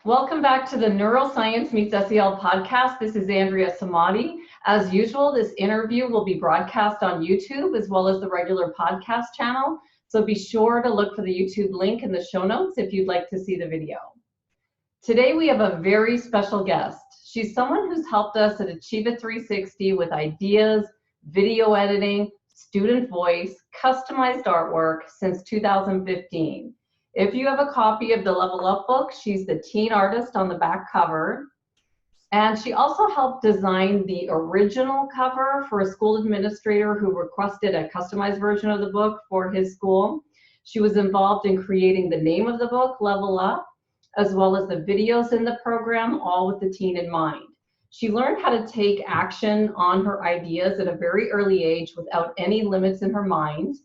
Welcome back to the Neuroscience Meets SEL podcast. This is Andrea Samadi. As usual, this interview will be broadcast on YouTube as well as the regular podcast channel. So be sure to look for the YouTube link in the show notes if you'd like to see the video. Today we have a very special guest. She's someone who's helped us at Achieve It 360 with ideas, video editing, student voice, customized artwork since 2015. If you have a copy of the Level Up book, she's the teen artist on the back cover. And she also helped design the original cover for a school administrator who requested a customized version of the book for his school. She was involved in creating the name of the book, Level Up, as well as the videos in the program, all with the teen in mind. She learned how to take action on her ideas at a very early age without any limits in her mind.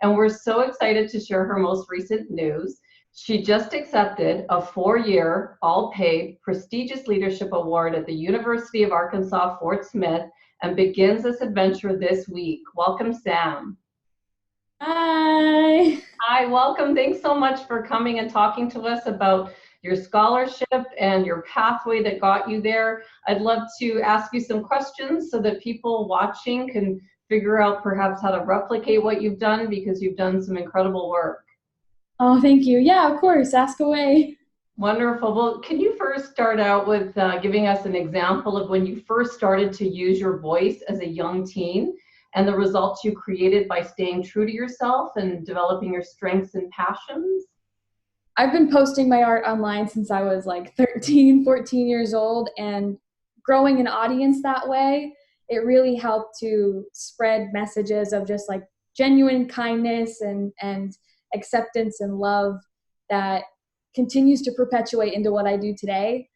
And we're so excited to share her most recent news. She just accepted a 4-year, all-paid, prestigious leadership award at the University of Arkansas Fort Smith and begins this adventure this week. Welcome, Sam. Hi. Hi, welcome. Thanks so much for coming and talking to us about your scholarship and your pathway that got you there. I'd love to ask you some questions so that people watching can figure out perhaps how to replicate what you've done, because you've done some incredible work. Oh, thank you. Yeah, of course. Ask away. Wonderful. Well, can you first start out with giving us an example of when you first started to use your voice as a young teen and the results you created by staying true to yourself and developing your strengths and passions? I've been posting my art online since I was like 13, 14 years old, and growing an audience that way, it really helped to spread messages of just like genuine kindness and acceptance and love that continues to perpetuate into what I do today.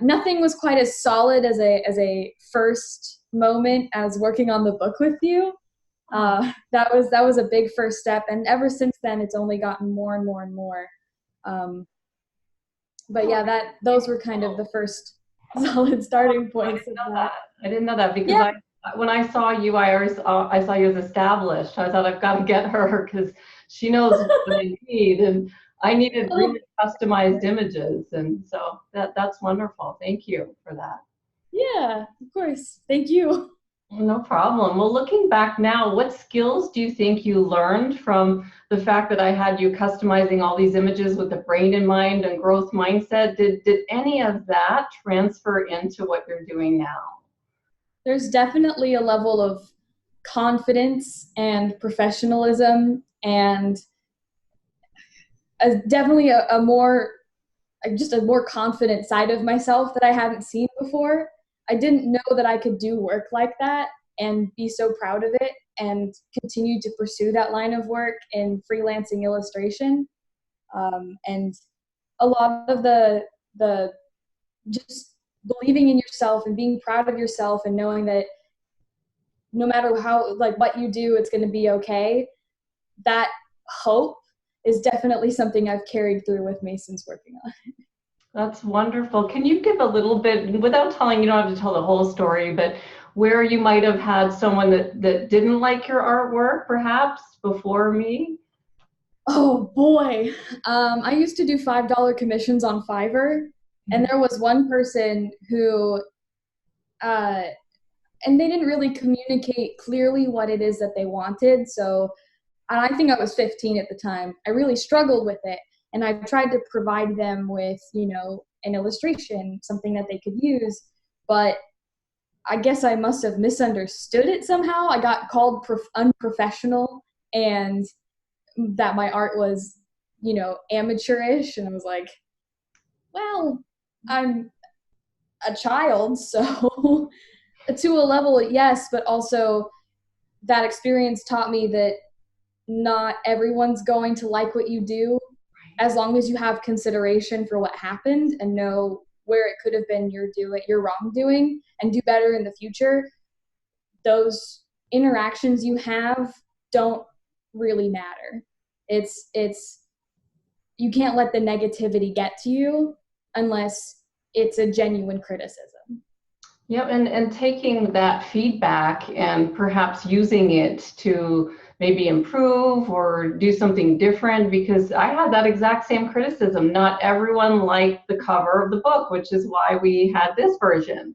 Nothing was quite as solid as a first moment as working on the book with you. That was a big first step, and ever since then, it's only gotten more and more and more. But yeah, those were kind of the first solid starting points of that. I didn't know that because when I saw you, I saw you as established. I thought I've got to get her because she knows what I need, and I needed really customized images, and so that's wonderful. Thank you for that. Yeah, of course. Thank you. No problem. Well, looking back now, what skills do you think you learned from the fact that I had you customizing all these images with the brain in mind and growth mindset? Did any of that transfer into what you're doing now? There's definitely a level of confidence and professionalism and definitely a more confident side of myself that I hadn't seen before. I didn't know that I could do work like that and be so proud of it and continue to pursue that line of work in freelancing illustration. And a lot of the just believing in yourself and being proud of yourself and knowing that no matter how, like what you do, it's going to be okay. That hope is definitely something I've carried through with me since working on it. That's wonderful. Can you give a little bit, without telling, you don't have to tell the whole story, but where you might have had someone that didn't like your artwork, perhaps, before me? Oh boy. I used to do $5 commissions on Fiverr, and there was one person who, and they didn't really communicate clearly what it is that they wanted. So, and I think I was 15 at the time. I really struggled with it. And I tried to provide them with, an illustration, something that they could use. But I guess I must have misunderstood it somehow. I got called unprofessional and that my art was, amateurish. And I was like, well, I'm a child. So to a level, yes, but also that experience taught me that not everyone's going to like what you do. As long as you have consideration for what happened and know where it could have been your wrongdoing and do better in the future, those interactions you have don't really matter. It's you can't let the negativity get to you unless it's a genuine criticism. Yep, and taking that feedback and perhaps using it to maybe improve or do something different, because I had that exact same criticism. Not everyone liked the cover of the book, which is why we had this version.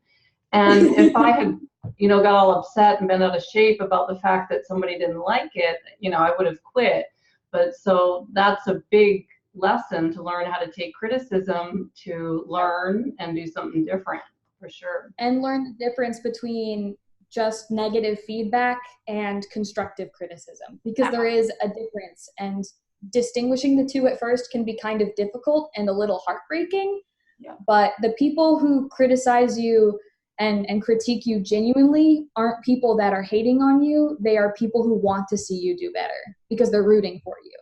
And if I had, got all upset and been out of shape about the fact that somebody didn't like it, I would have quit. But so that's a big lesson, to learn how to take criticism, to learn and do something different, for sure. And learn the difference between just negative feedback and constructive criticism, because there is a difference, and distinguishing the two at first can be kind of difficult and a little heartbreaking. Yeah. But the people who criticize you and critique you genuinely aren't people that are hating on you. They are people who want to see you do better because they're rooting for you.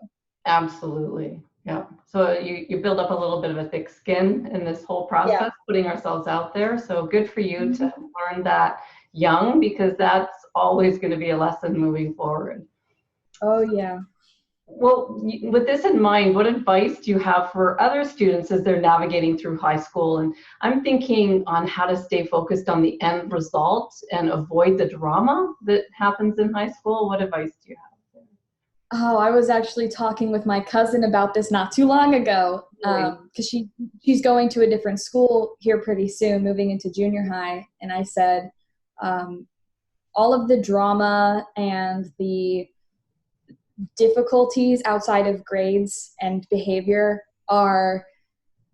Absolutely. Yeah. So you build up a little bit of a thick skin in this whole process, putting ourselves out there. So good for you to learn that young, because that's always going to be a lesson moving forward. Oh, yeah. Well, with this in mind, what advice do you have for other students as they're navigating through high school? And I'm thinking on how to stay focused on the end result and avoid the drama that happens in high school. What advice do you have? Oh, I was actually talking with my cousin about this not too long ago, because she's going to a different school here pretty soon, moving into junior high. And I said, all of the drama and the difficulties outside of grades and behavior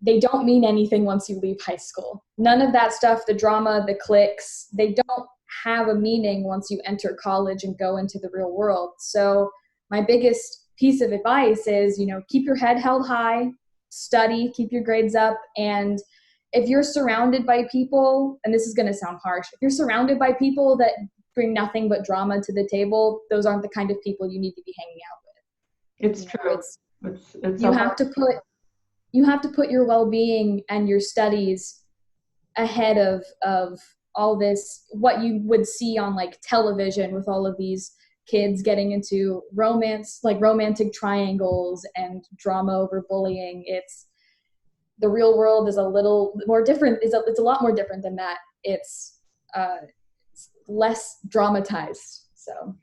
they don't mean anything once you leave high school. None of that stuff, the drama, the cliques, they don't have a meaning once you enter college and go into the real world. So my biggest piece of advice is, keep your head held high, study, keep your grades up. And if you're surrounded by people, and this is going to sound harsh, if you're surrounded by people that bring nothing but drama to the table, those aren't the kind of people you need to be hanging out with. It's true. It's you have to put your well-being and your studies ahead of all this, what you would see on like television with all of these kids getting into romance, like romantic triangles and drama over bullying. The real world is a little more different. It's a lot more different than that. It's less dramatized. So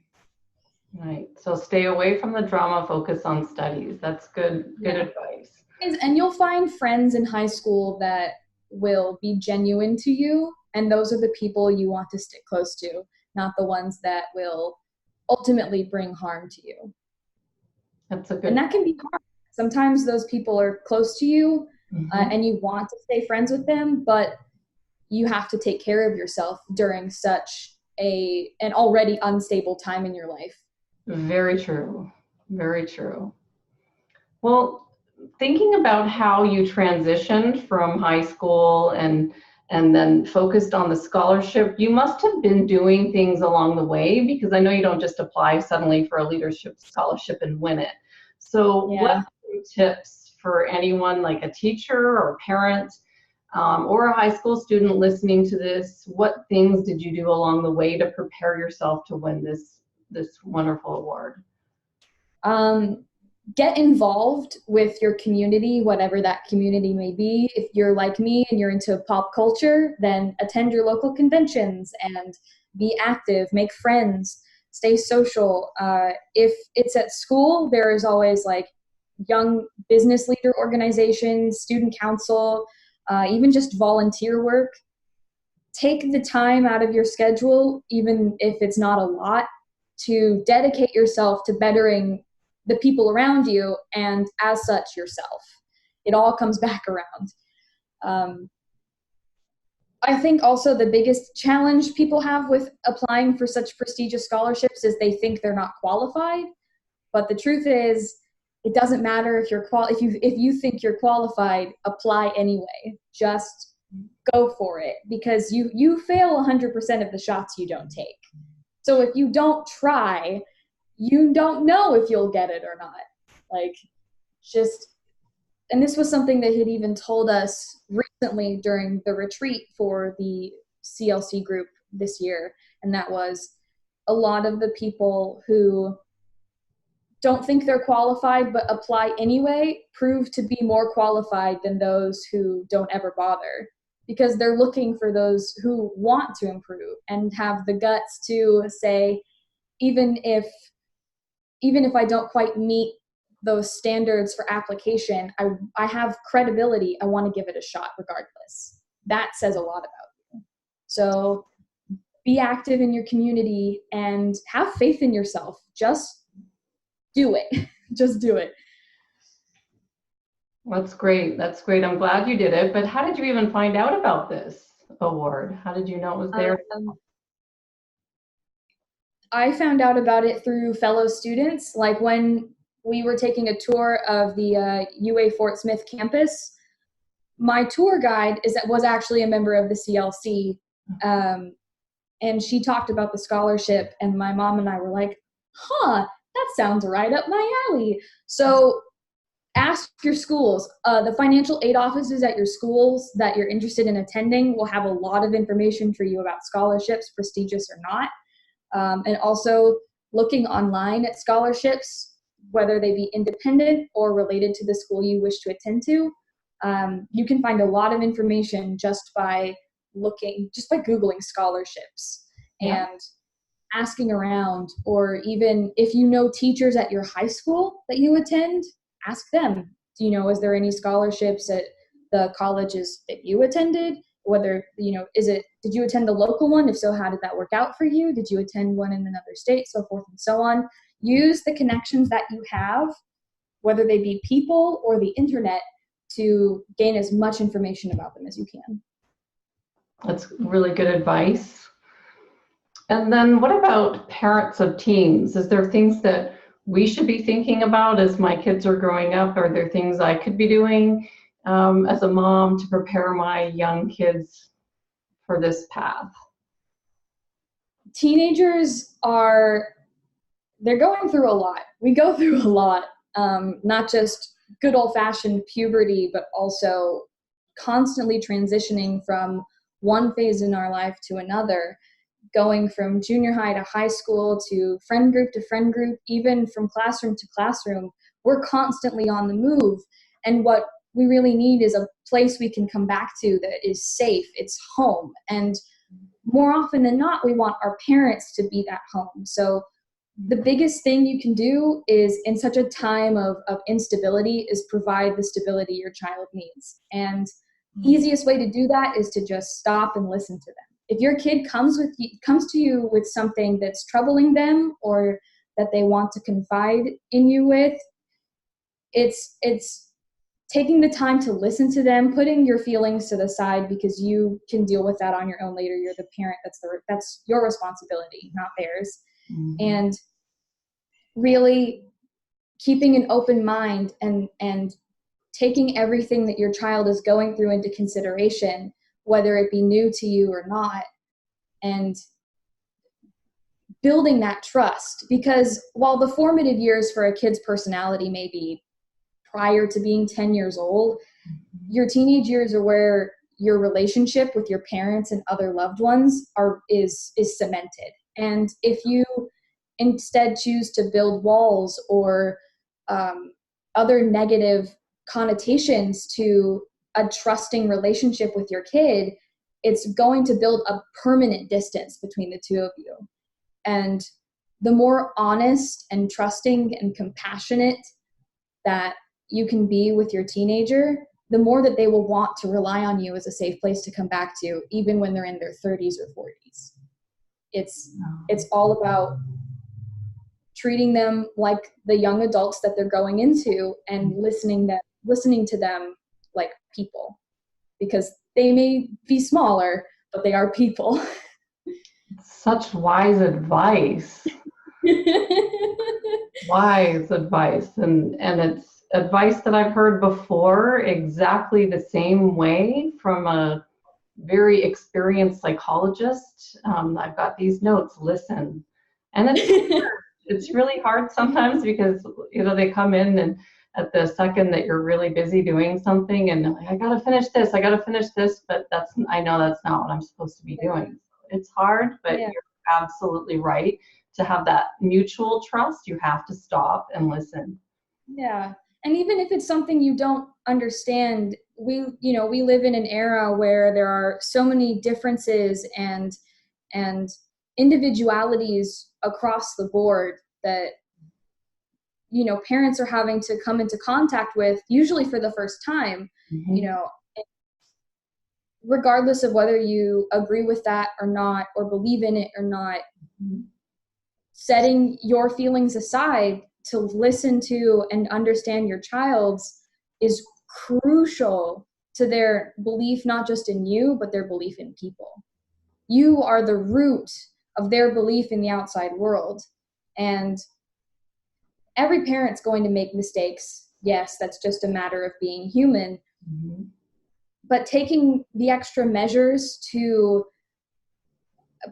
right. So stay away from the drama, focus on studies. That's good advice. And you'll find friends in high school that will be genuine to you, and those are the people you want to stick close to, not the ones that will ultimately bring harm to you. That's a good. And that can be hard. Sometimes those people are close to you, and you want to stay friends with them, but you have to take care of yourself during such an already unstable time in your life. Very true. Very true. Well, thinking about how you transitioned from high school and then focused on the scholarship, you must have been doing things along the way, because I know you don't just apply suddenly for a leadership scholarship and win it. So what are your tips for anyone, like a teacher or parent, or a high school student listening to this? What things did you do along the way to prepare yourself to win this wonderful award? Get involved with your community, whatever that community may be. If you're like me and you're into pop culture, then attend your local conventions and be active, make friends, stay social. If it's at school, there is always like young business leader organizations, student council, even just volunteer work. Take the time out of your schedule, even if it's not a lot, to dedicate yourself to bettering the people around you, and as such yourself. It all comes back around. I think also the biggest challenge people have with applying for such prestigious scholarships is they think they're not qualified. But the truth is, it doesn't matter if you think you're qualified, apply anyway. Just go for it, because you fail 100% of the shots you don't take. So if you don't try, you don't know if you'll get it or not. And this was something that he'd even told us recently during the retreat for the CLC group this year. And that was, a lot of the people who don't think they're qualified but apply anyway prove to be more qualified than those who don't ever bother. because they're looking for those who want to improve and have the guts to say, even if I don't quite meet those standards for application, I have credibility. I want to give it a shot regardless. That says a lot about you. So be active in your community and have faith in yourself. Just do it. Just do it. That's great. That's great. I'm glad you did it. But how did you even find out about this award? How did you know it was there? I found out about it through fellow students. Like when we were taking a tour of the UA Fort Smith campus, my tour guide was actually a member of the CLC. And she talked about the scholarship, and my mom and I were like, that sounds right up my alley. So ask your schools. The financial aid offices at your schools that you're interested in attending will have a lot of information for you about scholarships, prestigious or not. And also looking online at scholarships, whether they be independent or related to the school you wish to attend to. You can find a lot of information just by Googling scholarships and asking around, or even if you know teachers at your high school that you attend, ask them, is there any scholarships at the colleges that you attended? Whether, did you attend the local one? If so, how did that work out for you? Did you attend one in another state? So forth and so on. Use the connections that you have, whether they be people or the internet, to gain as much information about them as you can. That's really good advice. And then what about parents of teens? Is there things that we should be thinking about as my kids are growing up? Are there things I could be doing as a mom to prepare my young kids for this path? Teenagers they're going through a lot. We go through a lot, not just good old-fashioned puberty, but also constantly transitioning from one phase in our life to another, going from junior high to high school to friend group, even from classroom to classroom. We're constantly on the move. And what we really need is a place we can come back to that is safe. It's home. And more often than not, we want our parents to be that home. So the biggest thing you can do is, in such a time of instability, is provide the stability your child needs. And easiest way to do that is to just stop and listen to them. If your kid comes to you with something that's troubling them or that they want to confide in you with, it's taking the time to listen to them, putting your feelings to the side, because you can deal with that on your own later. You're the parent. That's your responsibility, not theirs. Mm-hmm. And really keeping an open mind and taking everything that your child is going through into consideration, whether it be new to you or not, and building that trust. Because while the formative years for a kid's personality may be prior to being 10 years old, your teenage years are where your relationship with your parents and other loved ones is cemented. And if you instead choose to build walls or other negative connotations to a trusting relationship with your kid, it's going to build a permanent distance between the two of you. And the more honest and trusting and compassionate that you can be with your teenager, the more that they will want to rely on you as a safe place to come back to, even when they're in their 30s or 40s. It's all about treating them like the young adults that they're going into, and listening to them like people, because they may be smaller, but they are people. Such wise advice. Wise advice. And it's advice that I've heard before exactly the same way from a very experienced psychologist. I've got these notes, listen. And it's really hard sometimes, because they come in and at the second that you're really busy doing something, and like, I gotta finish this, but I know that's not what I'm supposed to be doing. It's hard, but You're absolutely right. To have that mutual trust, you have to stop and listen. Yeah. And even if it's something you don't understand, we live in an era where there are so many differences and individualities across the board that parents are having to come into contact with, usually for the first time. Mm-hmm. Regardless of whether you agree with that or not, or believe in it or not, setting your feelings aside to listen to and understand your child's is crucial to their belief, not just in you, but their belief in people. You are the root of their belief in the outside world. And every parent's going to make mistakes. Yes, that's just a matter of being human. Mm-hmm. But taking the extra measures to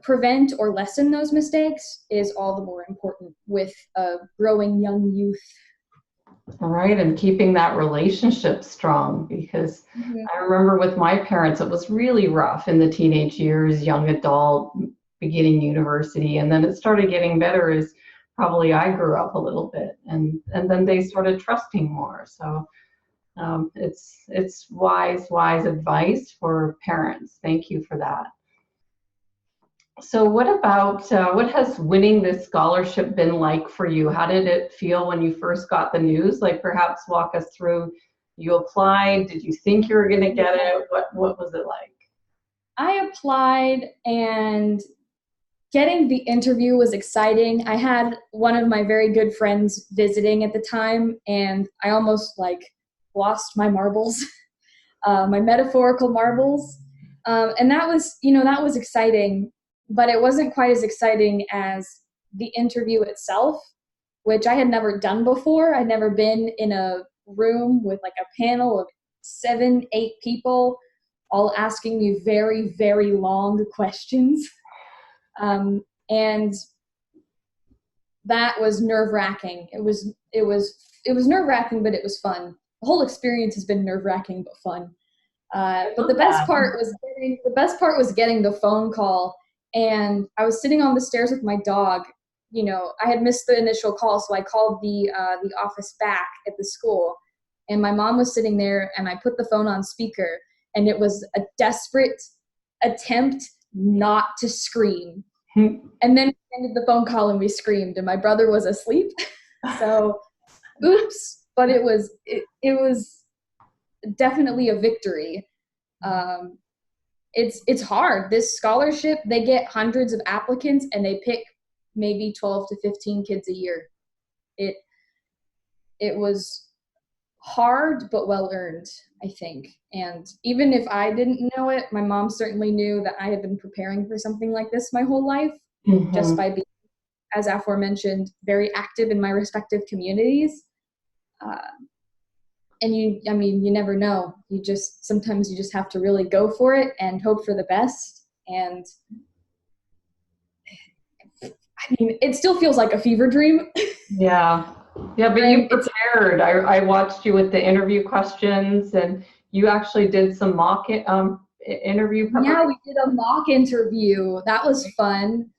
prevent or lessen those mistakes is all the more important with a growing young youth. All right, and keeping that relationship strong, because I remember with my parents, it was really rough in the teenage years, young adult, beginning university, and then it started getting better as probably I grew up a little bit, and then they started trusting more. So it's wise advice for parents. Thank you for that. So what about, what has winning this scholarship been like for you? How did it feel when you first got the news? Like, perhaps walk us through, you applied, did you think you were going to get it? What was it like? I applied, and getting the interview was exciting. I had one of my very good friends visiting at the time, and I almost lost my marbles, my metaphorical marbles. And that was exciting, but it wasn't quite as exciting as the interview itself, which I had never done before. I'd never been in a room with a panel of 7, 8 people all asking me very, very long questions. And that was nerve-wracking. It was nerve-wracking, but it was fun. The whole experience has been nerve-wracking but fun. But the best part was getting the phone call, and I was sitting on the stairs with my dog. I had missed the initial call, so I called the office back at the school, and my mom was sitting there, and I put the phone on speaker, and it was a desperate attempt not to scream. And then we ended the phone call and we screamed, and my brother was asleep. So, oops, but it was definitely a victory. It's hard. This scholarship, they get hundreds of applicants and they pick maybe 12 to 15 kids a year. It was hard, but well earned, I think. And even if I didn't know it, my mom certainly knew that I had been preparing for something like this my whole life, just by being, as aforementioned, very active in my respective communities. And you never know. Sometimes you just have to really go for it and hope for the best. And it still feels like a fever dream. Yeah, but you prepared. I watched you with the interview questions, and you actually did some mock interview preparation. Yeah, we did a mock interview. That was fun.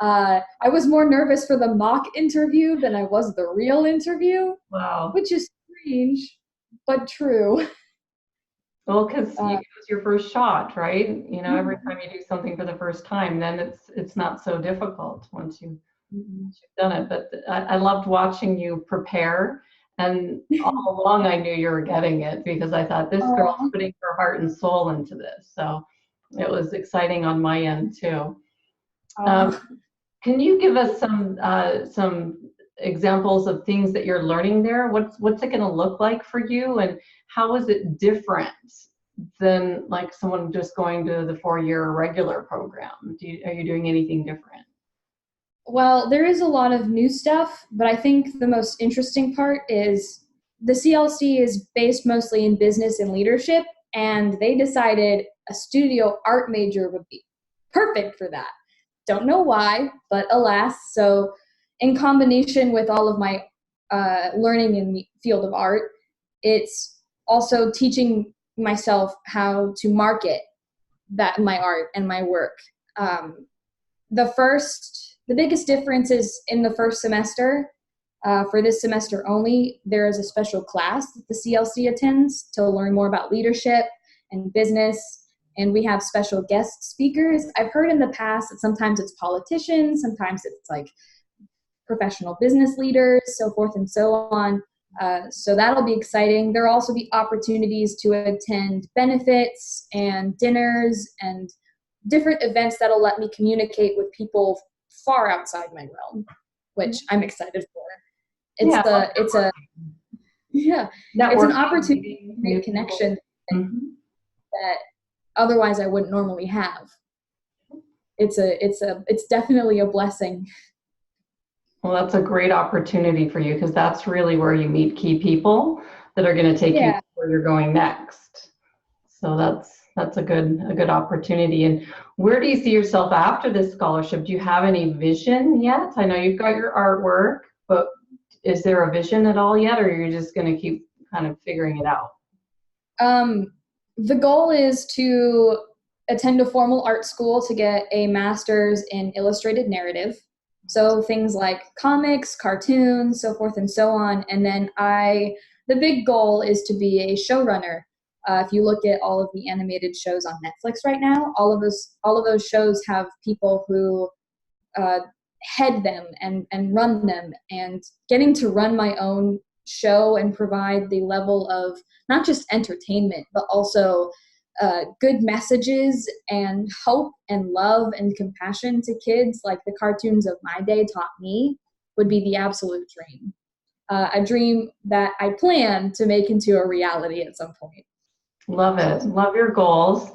I was more nervous for the mock interview than I was the real interview. Wow. Which is strange, but true. Well, because it was your first shot, right? Every time you do something for the first time, then it's not so difficult once you've done it. But I loved watching you prepare, and all along I knew you were getting it, because I thought, this girl's putting her heart and soul into this. So it was exciting on my end too. Can you give us some examples of things that you're learning there? What's it going to look like for you, and how is it different than someone just going to the 4-year regular program? Are you doing anything different? Well, there is a lot of new stuff, but I think the most interesting part is the CLC is based mostly in business and leadership, and they decided a studio art major would be perfect for that. Don't know why, but alas. So in combination with all of my learning in the field of art, it's also teaching myself how to market my art and my work. The biggest difference is in the first semester, For this semester only, there is a special class that the CLC attends to learn more about leadership and business. And we have special guest speakers. I've heard in the past that sometimes it's politicians, sometimes it's like professional business leaders, so forth and so on. So that'll be exciting. There'll also be opportunities to attend benefits and dinners and different events that'll let me communicate with people far outside my realm, which I'm excited for. It's an opportunity to make connections that otherwise I wouldn't normally have. It's definitely a blessing. Well, that's a great opportunity for you, because that's really where you meet key people that are going to take you to where you're going next. So that's a good opportunity. And where do you see yourself after this scholarship? Do you have any vision yet? I know you've got your artwork, but is there a vision at all yet, or are you just going to keep kind of figuring it out? The goal is to attend a formal art school to get a master's in illustrated narrative. So things like comics, cartoons, so forth and so on. And then the big goal is to be a showrunner. If you look at all of the animated shows on Netflix right now, all of those shows have people who head them and run them. And getting to run my own show and provide the level of not just entertainment, but also good messages and hope and love and compassion to kids like the cartoons of my day taught me would be the absolute dream. A dream that I plan to make into a reality at some point. Love it. Love your goals.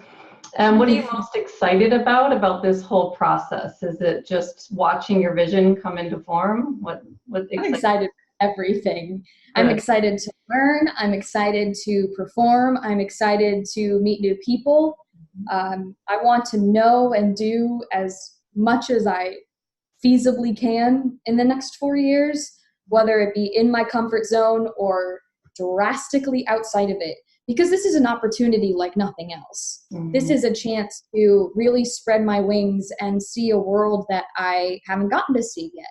And what are you most excited about this whole process? Is it just watching your vision come into form? What I'm excited for everything. Good. I'm excited to learn. I'm excited to perform. I'm excited to meet new people. I want to know and do as much as I feasibly can in the next 4 years, whether it be in my comfort zone or drastically outside of it. Because this is an opportunity like nothing else. Mm-hmm. This is a chance to really spread my wings and see a world that I haven't gotten to see yet.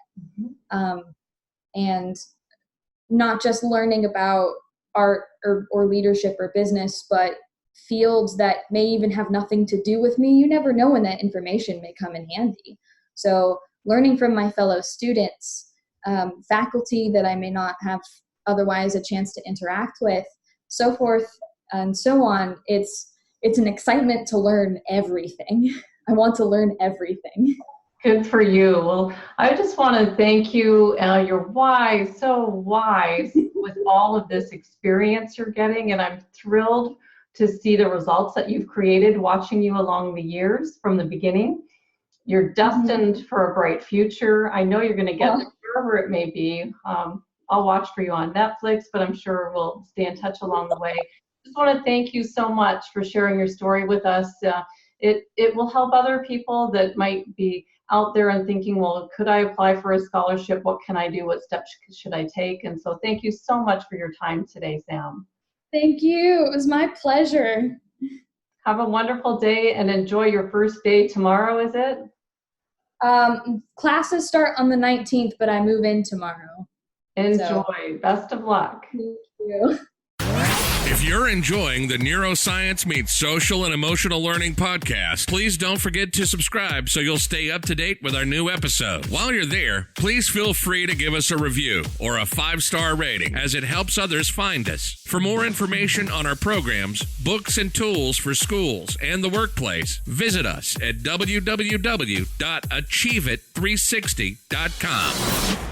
Mm-hmm. And not just learning about art or leadership or business, but fields that may even have nothing to do with me. You never know when that information may come in handy. So learning from my fellow students, faculty that I may not have otherwise a chance to interact with, so forth and so on. It's an excitement to learn everything. I want to learn everything. Good for you. Well, I just want to thank you. You're wise, so wise with all of this experience you're getting, and I'm thrilled to see the results that you've created watching you along the years from the beginning. You're destined for a bright future. I know you're going to get there wherever it may be. I'll watch for you on Netflix, but I'm sure we'll stay in touch along the way. Just want to thank you so much for sharing your story with us. It will help other people that might be out there and thinking, well, could I apply for a scholarship? What can I do? What steps should I take? And so thank you so much for your time today, Sam. Thank you. It was my pleasure. Have a wonderful day and enjoy your first day tomorrow, is it? Classes start on the 19th, but I move in tomorrow. Enjoy. So, best of luck. Thank you. If you're enjoying the Neuroscience Meets Social and Emotional Learning podcast, please don't forget to subscribe so you'll stay up to date with our new episode. While you're there, please feel free to give us a review or a 5-star rating, as it helps others find us. For more information on our programs, books, and tools for schools and the workplace, visit us at www.achieveit360.com.